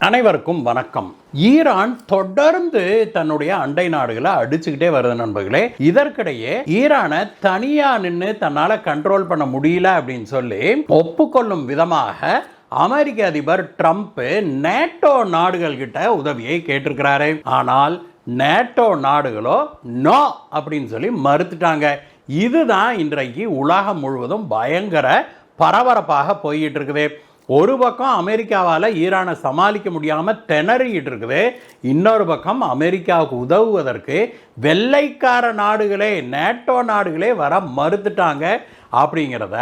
அனைவருக்கும் வணக்கம். ஈரான் தொடர்ந்து தன்னுடைய அண்டை நாடுகளை அடிச்சுக்கிட்டே வருது நண்பர்களே. இதற்கிடையே ஈரானை தனியா நின்று தன்னால கண்ட்ரோல் பண்ண முடியல அப்படின்னு சொல்லி ஒப்புக்கொள்ளும் விதமாக அமெரிக்க அதிபர் ட்ரம்ப் நேட்டோ நாடுகள் கிட்ட உதவியை கேட்டிருக்கிறாரு. ஆனால் நேட்டோ நாடுகளோ நோ அப்படின்னு சொல்லி மறுத்துட்டாங்க. இதுதான் இன்றைக்கு உலகம் முழுவதும் பயங்கர பரபரப்பாக போய்கிட்டு இருக்குது. ஒரு பக்கம் அமெரிக்காவால் ஈரானை சமாளிக்க முடியாமல் திணறிக்கிட்டு இருக்குது. இன்னொரு பக்கம் அமெரிக்காவுக்கு உதவுவதற்கு வெள்ளைக்கார நாடுகளே நேட்டோ நாடுகளே வர மறுத்துட்டாங்க அப்படிங்கிறத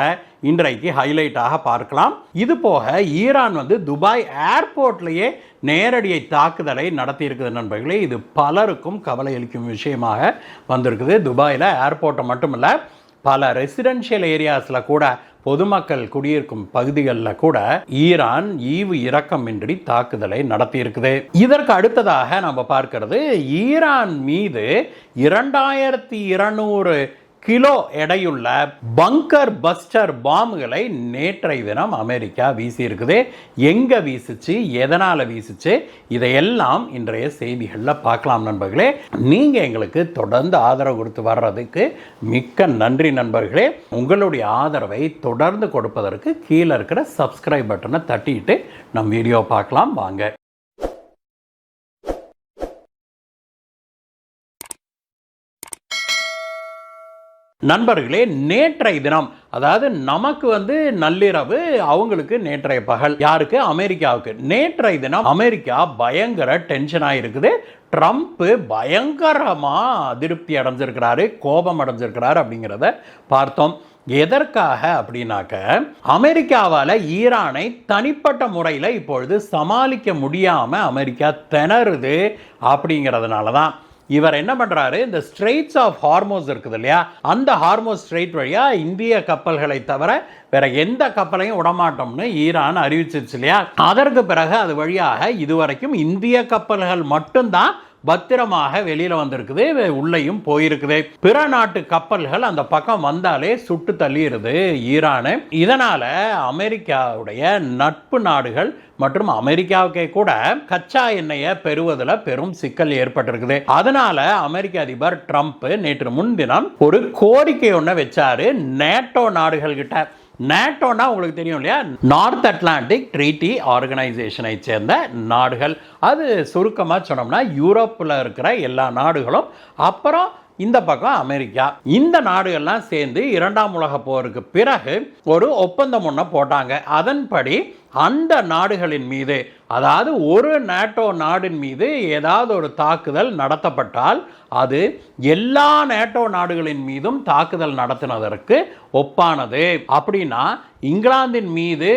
இன்றைக்கு ஹைலைட்டாக பார்க்கலாம். இது போக ஈரான் துபாய் ஏர்போர்ட்லேயே நேரடியை தாக்குதலை நடத்தி இருக்குது நண்பர்களே. இது பலருக்கும் கவலை அளிக்கும் விஷயமாக வந்திருக்குது. துபாயில் ஏர்போர்ட்டை மட்டும் இல்லை, பல ரெசிடென்ஷியல் ஏரியாஸில் கூட பொதுமக்கள் குடியிருக்கும் பகுதிகளில் கூட ஈரான் ஈவு இரக்கமின்றி தாக்குதலை நடத்தி இருக்குது. இதற்கு அடுத்ததாக நம்ம பார்க்கிறது, ஈரான் மீது 2200 கிலோ எடையுள்ள பங்கர் பஸ்டர் பாம்புகளை நேற்றைய தினம் அமெரிக்கா வீசி இருக்குது. எங்க வீசுச்சு, எதனால வீசுச்சு, இதையெல்லாம் இன்றைய செய்திகளில் பார்க்கலாம் நண்பர்களே. நீங்க எங்களுக்கு தொடர்ந்து ஆதரவு கொடுத்து வர்றதுக்கு மிக்க நன்றி நண்பர்களே. உங்களுடைய ஆதரவை தொடர்ந்து கொடுப்பதற்கு கீழே இருக்கிற சப்ஸ்கிரைப் பட்டனை தட்டிட்டு நம் வீடியோ பார்க்கலாம் வாங்க. நண்பர்களே, நேற்றைய தினம், அதாவது நமக்கு நள்ளிரவு, அவங்களுக்கு நேற்றைய பகல். யாருக்கு? அமெரிக்காவுக்கு. நேற்றைய தினம் அமெரிக்கா பயங்கர டென்ஷன் ஆகிருக்குது. ட்ரம்ப் பயங்கரமாக அதிருப்தி அடைஞ்சிருக்கிறாரு, கோபம் அடைஞ்சிருக்கிறாரு அப்படிங்கிறத பார்த்தோம். எதற்காக அப்படின்னாக்க, அமெரிக்காவால் ஈரானை தனிப்பட்ட முறையில் இப்பொழுது சமாளிக்க முடியாமல் அமெரிக்கா திணறுது அப்படிங்கிறதுனால தான் இவர் என்ன பண்றாரு, இந்த ஸ்ட்ரெயிட்ஸ் ஆஃப் ஹார்மோஸ் இருக்குது இல்லையா, அந்த ஹார்மோஸ் ஸ்ட்ரெயிட் வழியா இந்திய கப்பல்களை தவிர வேற எந்த கப்பலையும் விடமாட்டோம்னு ஈரான் அறிவிச்சிருச்சு இல்லையா. அதற்கு பிறகு அது வழியாக இதுவரைக்கும் இந்திய கப்பல்கள் மட்டும்தான் பத்திரமாக வெளியில வந்திருக்குது, உள்ளேயும் போயிருக்குது. பிற நாட்டு கப்பல்கள் அந்த பக்கம் வந்தாலே சுட்டு தள்ளிடுது ஈரானு. இதனால அமெரிக்காவுடைய நட்பு நாடுகள் மற்றும் அமெரிக்காவுக்கே கூட கச்சா எண்ணெயை பெறுவதில் பெரும் சிக்கல் ஏற்பட்டிருக்குது. அதனால அமெரிக்க அதிபர் ட்ரம்ப் நேற்று முன்தினம் ஒரு கோரிக்கை ஒன்று வச்சாரு நேட்டோ நாடுகள் கிட்ட. நேட்டோனா உங்களுக்கு தெரியும் இல்லையா, நார்த் அட்லாண்டிக் ட்ரீட்டி ஆர்கனைசேஷனை சேர்ந்த நாடுகள். அது சுருக்கமாக சொன்னோம்னா யூரோப்பில் இருக்கிற எல்லா நாடுகளும், அப்புறம் இந்த பக்கம் அமெரிக்கா. இந்த நாடுகள்லாம் சேர்ந்து இரண்டாம் உலக போருக்கு பிறகு ஒரு ஒப்பந்தம் ஒன்று போட்டாங்க. அதன்படி அந்த நாடுகளின் மீது, அதாவது ஒரு நேட்டோ நாடின் மீது ஏதாவது ஒரு தாக்குதல் நடத்தப்பட்டால் அது எல்லா நேட்டோ நாடுகளின் மீதும் தாக்குதல் நடத்தினதற்கு ஒப்பானது. அப்படின்னா இங்கிலாந்தின் மீது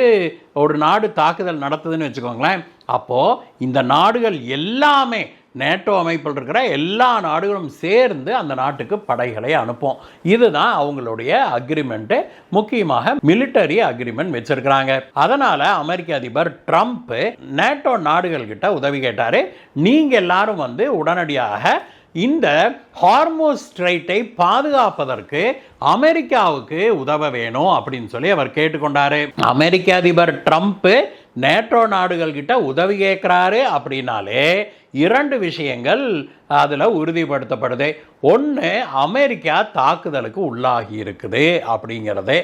ஒரு நாடு தாக்குதல் நடத்துதுன்னு வச்சுக்கோங்களேன், அப்போ இந்த நாடுகள் எல்லாமே, நேட்டோ அமைப்பில் இருக்கிற எல்லா நாடுகளும் சேர்ந்து அந்த நாட்டுக்கு படைகளை அனுப்பும். இதுதான் அவங்களுடைய அக்ரிமெண்ட். முக்கியமாக மிலிட்டரி அக்ரிமெண்ட் வச்சிருக்கிறாங்க. அதனால அமெரிக்க அதிபர் ட்ரம்ப் நேட்டோ நாடுகள் கிட்ட உதவி கேட்டாரு. நீங்க எல்லாரும் உடனடியாக இந்த ஹார்மோஸ் ஸ்ட்ரெயிட்டை பாதுகாப்பதற்கு அமெரிக்காவுக்கு உதவ வேணும் அப்படின்னு சொல்லி அவர் கேட்டுக்கொண்டாரு. அமெரிக்க அதிபர் ட்ரம்ப் நேட்டோ நாடுகள் கிட்ட உதவி கேட்கிறாரு அப்படின்னாலே இரண்டு விஷயங்கள் அதில் உறுதிப்படுத்தப்படுது. ஒன்று, அமெரிக்கா தாக்குதலுக்கு உள்ளாகி இருக்குது அப்படிங்கிறது.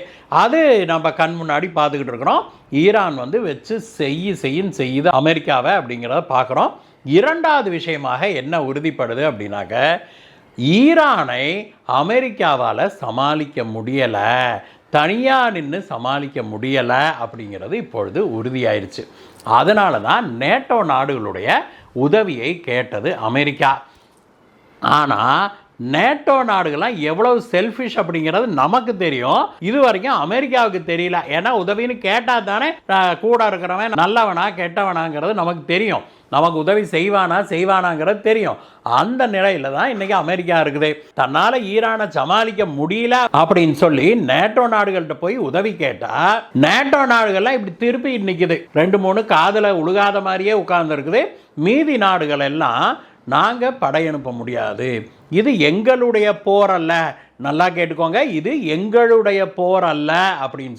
அது நம்ம கண் முன்னாடி பார்த்துக்கிட்டு இருக்கிறோம். ஈரான் வச்சு செய்யுது அமெரிக்காவை அப்படிங்கிறத பார்க்குறோம். இரண்டாவது விஷயமாக என்ன உறுதிப்படுது அப்படின்னாக்க, ஈரானை அமெரிக்காவால் சமாளிக்க முடியலை, தனியாக நின்று சமாளிக்க முடியலை அப்படிங்கிறது இப்பொழுது உறுதியாயிருச்சு. அதனால தான் நேட்டோ நாடுகளுடைய உதவியை கேட்டது அமெரிக்கா. ஆனால் நேட்டோ நாடுகள்லாம் எவ்வளவு செல்ஃபிஷ் அப்படிங்கிறது நமக்கு தெரியும், இது வரைக்கும் அமெரிக்காவுக்கு தெரியல. ஏன்னா உதவின்னு கேட்டால் தானே கூட இருக்கிறவன் நல்லவனா கெட்டவனாங்கிறது நமக்கு தெரியும், நமக்கு உதவி செய்வானாங்கிறது தெரியும். அந்த நிலையில தான் இன்னைக்கு அமெரிக்கா இருக்குது. தன்னால் ஈரானை சமாளிக்க முடியல அப்படின்னு சொல்லி நேட்டோ நாடுகள்கிட்ட போய் உதவி கேட்டா, நேட்டோ நாடுகள்லாம் இப்படி திருப்பி நிற்குது, 2-3 காதில் உழுகாத மாதிரியே உட்கார்ந்து இருக்குது. மீதி நாடுகள் எல்லாம் நாங்கள் படையனுப்ப முடியாது, இது எங்களுடைய போர் அல்ல, நல்லா கேட்டுக்கோங்க, இது எங்களுடைய போர் அல்ல அப்படின்னு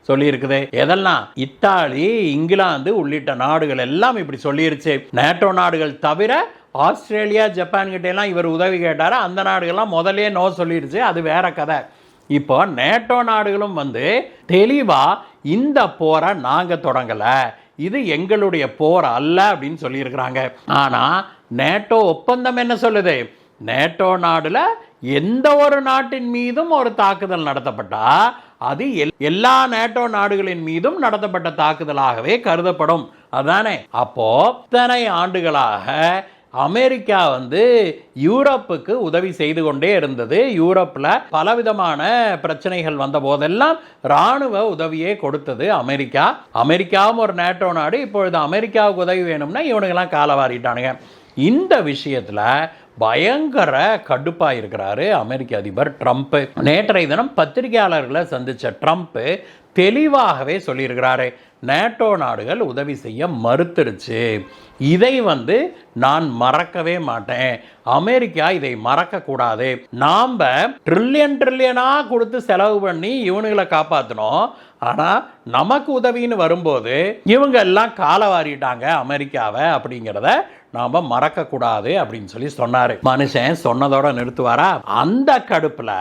சொல்லியிருக்குது. எதெல்லாம்? இத்தாலி, இங்கிலாந்து உள்ளிட்ட நாடுகள் எல்லாம் இப்படி சொல்லிருச்சு. நேட்டோ நாடுகள் தவிர ஆஸ்திரேலியா, ஜப்பான் கிட்ட எல்லாம் இவர் உதவி கேட்டாரு. அந்த நாடுகள்லாம் முதலே நோ சொல்லிருச்சு. அது வேற கதை. இப்போ நேட்டோ நாடுகளும் தெளிவா இந்த போரை நாங்க தொடங்கல, இது எங்களுடைய போர் அல்ல அப்படின்னு சொல்லியிருக்கிறாங்க. ஆனா நேட்டோ ஒப்பந்தம் என்ன சொல்லுது? நேட்டோ நாடுல எந்த ஒரு நாட்டின் மீதும் ஒரு தாக்குதல் நடத்தப்பட்டா அது எல்லா நேட்டோ நாடுகளின் மீதும் நடத்தப்பட்ட தாக்குதலாகவே கருதப்படும். அதானே? அப்போ இத்தனை ஆண்டுகளாக அமெரிக்கா யூரோப்புக்கு உதவி செய்து கொண்டே இருந்தது. யூரோப்பில் பலவிதமான பிரச்சனைகள் வந்த போதெல்லாம் இராணுவ உதவியே கொடுத்தது அமெரிக்கா. அமெரிக்காவும் ஒரு நேட்டோ நாடு. இப்பொழுது அமெரிக்காவுக்கு உதவி வேணும்னா இவனுங்கெல்லாம் காலவாரிட்டானுங்க. இந்த விஷயத்தில் பயங்கர கடுப்பாக இருக்கிறாரு அமெரிக்க அதிபர் ட்ரம்ப். நேற்றைய தினம் பத்திரிகையாளர்களை சந்தித்த ட்ரம்ப் தெளிவாகவே சொல்லியிருக்கிறாரு, நேட்டோ நாடுகள் உதவி செய்ய மறுத்துருச்சு. இதை நான் மறக்கவே மாட்டேன். அமெரிக்கா இதை மறக்கக்கூடாது. நாம் ட்ரில்லியனாக கொடுத்து செலவு பண்ணி இவனுங்களை காப்பாற்றணும். ஆனால் நமக்கு உதவின்னு வரும்போது இவங்க எல்லாம் காலவாரிட்டாங்க அமெரிக்காவை அப்படிங்கிறத நாம் மறக்கக்கூடாது அப்படின்னு சொன்னார். மனுஷன் சொன்னதோட நிறுத்துவாரா? அந்த கடுப்பில்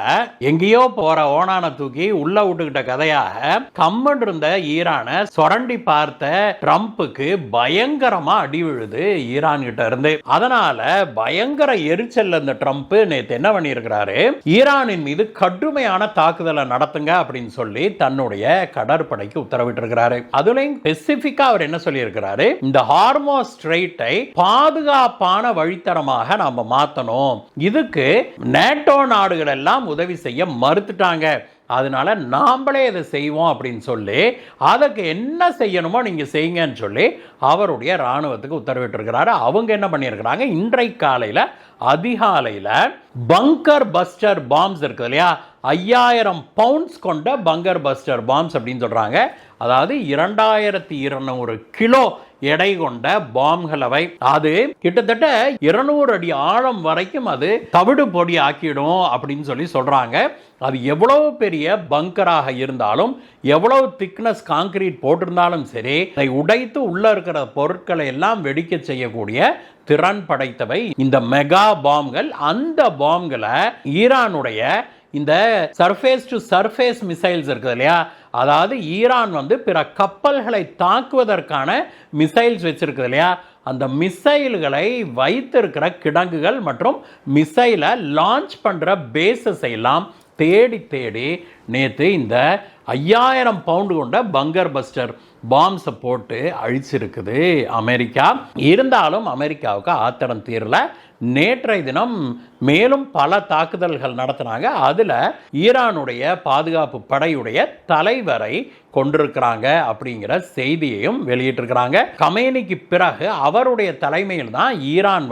எங்கேயோ போற ஓனான தூக்கி உள்ள விட்டுக்கிட்ட கதையாக கம்மன் இருந்த ஈரானை சுரண்டி பார்த்த ட்ரம்ப்புக்கு பயங்கரமா அடி விழுது ஈரான் கிட்ட இருந்து. அதனால பயங்கர எரிச்சல் இருந்த ட்ரம்ப் நேற்று என்ன பண்ணியிருக்கிறாரு, ஈரானின் மீது கடுமையான தாக்குதலை நடத்துங்க அப்படின்னு சொல்லி தன்னுடைய கடற்படைக்கு உத்தரவிட்டு இருக்கிறாரு. அதுலயும் ஸ்பெசிபிக்கா அவர் என்ன சொல்லி இருக்கிறாரு, இந்த ஹார்மோஸ் ஸ்ட்ரெய்ட்டை பாதுகாப்பான வழித்தடமாக நாம மாத்தணும். இதுக்கு நேட்டோ நாடுகள் எல்லாம் உதவி செய்ய மறுத்துட்டாங்க. அதனால நாமளே இதை செய்வோம் அப்படின்னு சொல்லி அதுக்கு என்ன செய்யணுமோ நீங்க செய்யுங்கன்னு சொல்லி அவருடைய இராணுவத்துக்கு உத்தரவிட்டிருக்கிறாரு. அவங்க என்ன பண்ணியிருக்கிறாங்க, இன்றைக்கு காலையில் அதிகாலையில் பங்கர் பஸ்டர் பாம்ஸ் இருக்குது இல்லையா, 5000 பவுண்ட்ஸ் கொண்ட பங்கர் பஸ்டர் பாம்ஸ் அப்படின்னு சொல்றாங்க. அதாவது 2200 கிலோ எடை கொண்ட பாம்கள் அவை. அது கிட்டத்தட்ட 200 அடி ஆழம் வரைக்கும் அது தவிடு பொடி ஆக்கிடும் அப்படின்னு சொல்றாங்க. அது எவ்வளவு பெரிய பங்கராக இருந்தாலும், எவ்வளவு திக்னஸ் கான்கிரீட் போட்டிருந்தாலும் சரி, அதை உடைத்து உள்ள இருக்கிற பொருட்களை எல்லாம் வெடிக்க செய்யக்கூடிய திறன் படைத்தவை இந்த மெகா பாம்கள். அந்த பாம்களை ஈரானுடைய இந்த சர்ஃபேஸ் டு சர்ஃபேஸ் மிசைல்ஸ் இருக்குது இல்லையா, அதாவது ஈரான் பிற கப்பல்களை தாக்குவதற்கான மிசைல்ஸ் வச்சிருக்குது இல்லையா, அந்த மிசைல்களை வைத்திருக்கிற கிடங்குகள் மற்றும் மிசைலை லான்ச் பண்ற பேசஸ் எல்லாம் தேடி நேற்று இந்த 5000 பவுண்டு கொண்ட பங்கர் பஸ்டர் பாம்ஸை போட்டு அழிச்சிருக்குது அமெரிக்கா. இருந்தாலும் அமெரிக்காவுக்கு ஆத்திரம் தீரல. நேற்றைய தினம் மேலும் பல தாக்குதல்கள் நடத்தினாங்க. அதில் ஈரானுடைய பாதுகாப்பு படையுடைய தலைவரை கொண்டிருக்கிறாங்க அப்படிங்கிற செய்தியையும் வெளியிட்டிருக்கிறாங்க. கமேனிக்கு பிறகு அவருடைய தலைமையில் தான் ஈரான்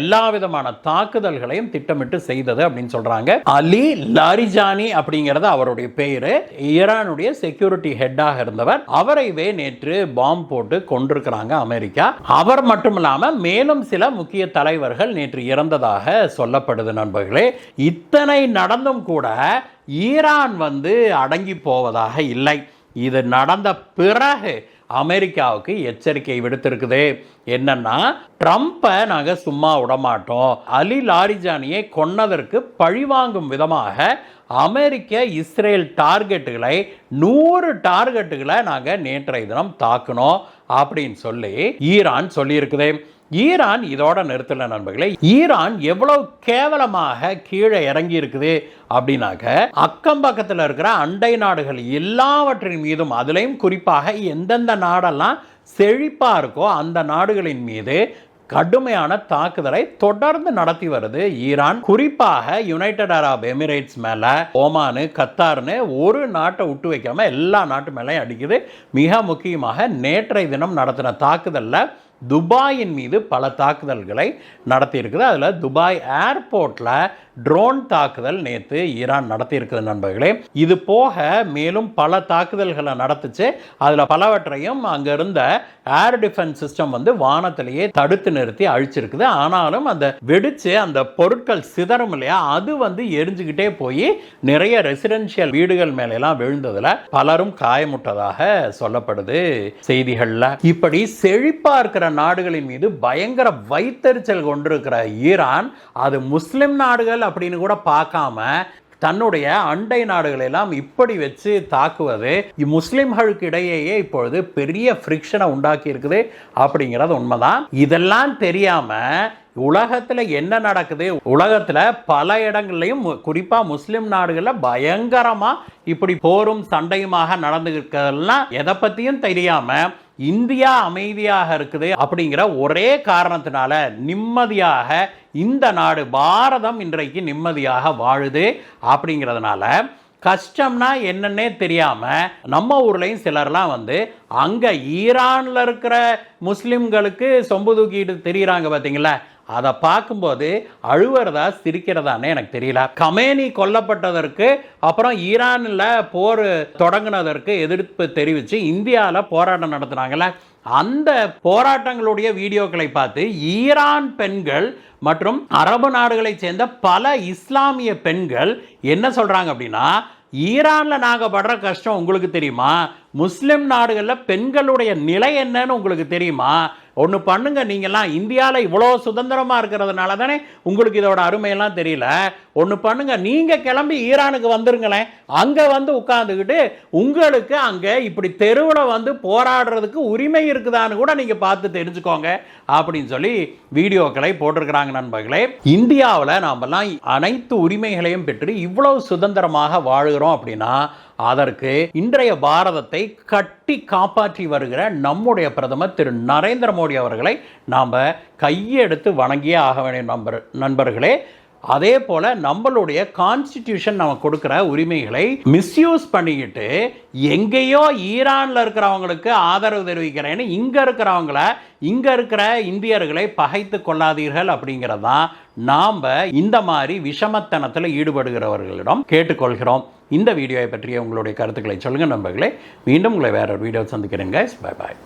எல்லா விதமான தாக்குதல்களையும் திட்டமிட்டு செய்தது அப்படின்னு சொல்றாங்க. அலி லாரிஜானி அப்படிங்கிறது அவருடைய பெயரு. ஈரானுடைய செக்யூரிட்டி ஹெட்டாக இருந்தவர். அவரைவே நேற்று பாம்பு போட்டு கொண்டிருக்கிறாங்க அமெரிக்கா. அவர் மட்டுமில்லாம மேலும் சில முக்கிய தலைவர்கள் நேற்று இறந்ததாக சொல்லப்படுது. நண்பர்களே, இத்தனை நடந்தும் கூட ஈரான் அடங்கி போவதாக இல்லை. இது நடந்த பிறகு அமெரிக்காவுக்கு எச்சரிக்கை விடுத்திருக்குது. என்னன்னா, ட்ரம்பை நாங்கள் சும்மா விடமாட்டோம், அலி லாரிஜானியை கொன்னதற்கு பழிவாங்கும் விதமாக அமெரிக்க இஸ்ரேல் டார்கெட்டுகளை 100 டார்கெட்டுகளை நாங்கள் நேற்றைய தினம் தாக்கணும் அப்படின்னு சொல்லி ஈரான் சொல்லியிருக்குது. ஈரான் இதோட நிறுத்தல நண்பர்களே. ஈரான் எவ்வளவு கேவலமாக கீழே இறங்கி இருக்குது அப்படின்னாக்க, அக்கம் பக்கத்தில் இருக்கிற அண்டை நாடுகள் எல்லாவற்றின் மீதும், அதுலேயும் குறிப்பாக எந்தெந்த நாடெல்லாம் செழிப்பா இருக்கோ அந்த நாடுகளின் மீது கடுமையான தாக்குதலை தொடர்ந்து நடத்தி வருது ஈரான். குறிப்பாக யுனைடெட் அரப் எமிரேட்ஸ் மேல, ஓமானு, கத்தார்னு ஒரு நாட்டை விட்டு வைக்காம எல்லா நாட்டு மேலையும் அடிக்குது. மிக முக்கியமாக நேற்றைய தினம் நடத்தின தாக்குதல்ல துபாயின் மீது பல தாக்குதல்களை நடத்தி இருக்குது. அதில் துபாய் ஏர்போர்ட்டில் ட்ரோன் தாக்குதல் நேற்று ஈரான் நடத்தியிருக்குது நண்பர்களே. இது போக மேலும் பல தாக்குதல்களை நடத்துச்சு. அதில் பலவற்றையும் அங்கே இருந்த ஏர் டிஃபென்ஸ் சிஸ்டம் வந்து வானத்திலேயே தடுத்து நிறுத்தி அழிச்சிருக்குது. ஆனாலும் அந்த வெடிச்சு அந்த பொருட்கள் சிதறும் இல்லையா, அது வந்து எரிஞ்சுக்கிட்டே போய் நிறைய ரெசிடென்ஷியல் வீடுகள் மேலெல்லாம் விழுந்ததுல பலரும் காயமுட்டதாக சொல்லப்படுது செய்திகள்ல. இப்படி செழிப்பா இருக்கிற நாடுகளின் மீது பயங்கர வைத்தறிச்சல் கொண்டிருக்கிற ஈரான் அது முஸ்லிம் நாடுகள் அப்படின்னு கூட பார்க்காம தன்னுடைய அண்டை நாடுகள் எல்லாம் இப்படி வச்சு தாக்குவது முஸ்லிம்களுக்கு இடையேயே இப்பொழுது பெரிய ஃப்ரிக்ஷனை உண்டாக்கி இருக்குது அப்படிங்கிறது உண்மைதான். இதெல்லாம் தெரியாம உலகத்தில் என்ன நடக்குது, உலகத்தில் பல இடங்கள்லையும் குறிப்பாக முஸ்லிம் நாடுகளில் பயங்கரமாக இப்படி போரும் சண்டையுமாக நடந்துக்கிறதெல்லாம் எதை பற்றியும் தெரியாமல் இந்தியா அமைதியாக இருக்குது அப்படிங்கிற ஒரே காரணத்தினால நிம்மதியாக இந்த நாடு பாரதம் இன்றைக்கு நிம்மதியாக வாழுது. அப்படிங்கிறதுனால கஷ்டம்னா என்னன்னே தெரியாம நம்ம ஊர்லயும் சிலர்லாம் வந்து அங்க ஈரான்ல இருக்கிற முஸ்லிம்களுக்கு சொம்பு தூக்கிட்டு தெரியுறாங்க பாத்தீங்களா. அதை பார்க்கும்போது அழுவுறதா சிரிக்கிறதானே எனக்கு தெரியல. கமேனி கொல்லப்பட்டதற்கு அப்புறம் ஈரானில் போர் தொடங்கினதற்கு எதிர்ப்பு தெரிவித்து இந்தியாவில் போராட்டம் நடத்துனாங்கல்ல, அந்த போராட்டங்களுடைய வீடியோக்களை பார்த்து ஈரான் பெண்கள் மற்றும் அரபு நாடுகளை சேர்ந்த பல இஸ்லாமிய பெண்கள் என்ன சொல்றாங்க அப்படின்னா, ஈரானில் நாங்கள் படுற கஷ்டம் உங்களுக்கு தெரியுமா, முஸ்லிம் நாடுகளில் பெண்களுடைய நிலை என்னன்னு உங்களுக்கு தெரியுமா, ஒன்று பண்ணுங்க, நீங்கள்லாம் இந்தியாவில் இவ்வளோ சுதந்திரமாக இருக்கிறதுனால தானே உங்களுக்கு இதோட அருமையெல்லாம் தெரியல. ஒன்று பண்ணுங்க, நீங்கள் கிளம்பி ஈரானுக்கு வந்துருங்களேன், அங்கே வந்து உட்காந்துக்கிட்டு உங்களுக்கு அங்கே இப்படி தெருவில் வந்து போராடுறதுக்கு உரிமை இருக்குதான்னு கூட நீங்கள் பார்த்து தெரிஞ்சுக்கோங்க அப்படின்னு சொல்லி வீடியோக்களை போட்டிருக்கிறாங்க நண்பர்களே. இந்தியாவில் நாமெல்லாம் அனைத்து உரிமைகளையும் பெற்று இவ்வளவு சுதந்திரமாக வாழுகிறோம் அப்படின்னா அதற்கு இன்றைய பாரதத்தை கட்டி காப்பாற்றி வருகிற நம்முடைய பிரதமர் திரு நரேந்திர மோடி அவர்களை நாம் கையெடுத்து வணங்கியே ஆக வேண்டிய நண்பர்களே. அதே போல நம்மளுடைய கான்ஸ்டிடியூஷன் நம்ம கொடுக்கிற உரிமைகளை மிஸ்யூஸ் பண்ணிக்கிட்டு எங்கேயோ ஈரான்ல இருக்கிறவங்களுக்கு ஆதரவு தெரிவிக்கிறேன்னு இங்க இருக்கிற இந்தியர்களை பகைத்து கொள்ளாதீர்கள் அப்படிங்கிறதான் நாம் இந்த மாதிரி விஷமத்தனத்தில் ஈடுபடுகிறவர்களிடம் கேட்டுக்கொள்கிறோம். இந்த வீடியோவை பற்றிய உங்களுடைய கருத்துக்களை சொல்லுங்கள் நண்பர்களே. மீண்டும் உங்களை வேற ஒரு வீடியோ சந்திக்கிறேன். Bye bye.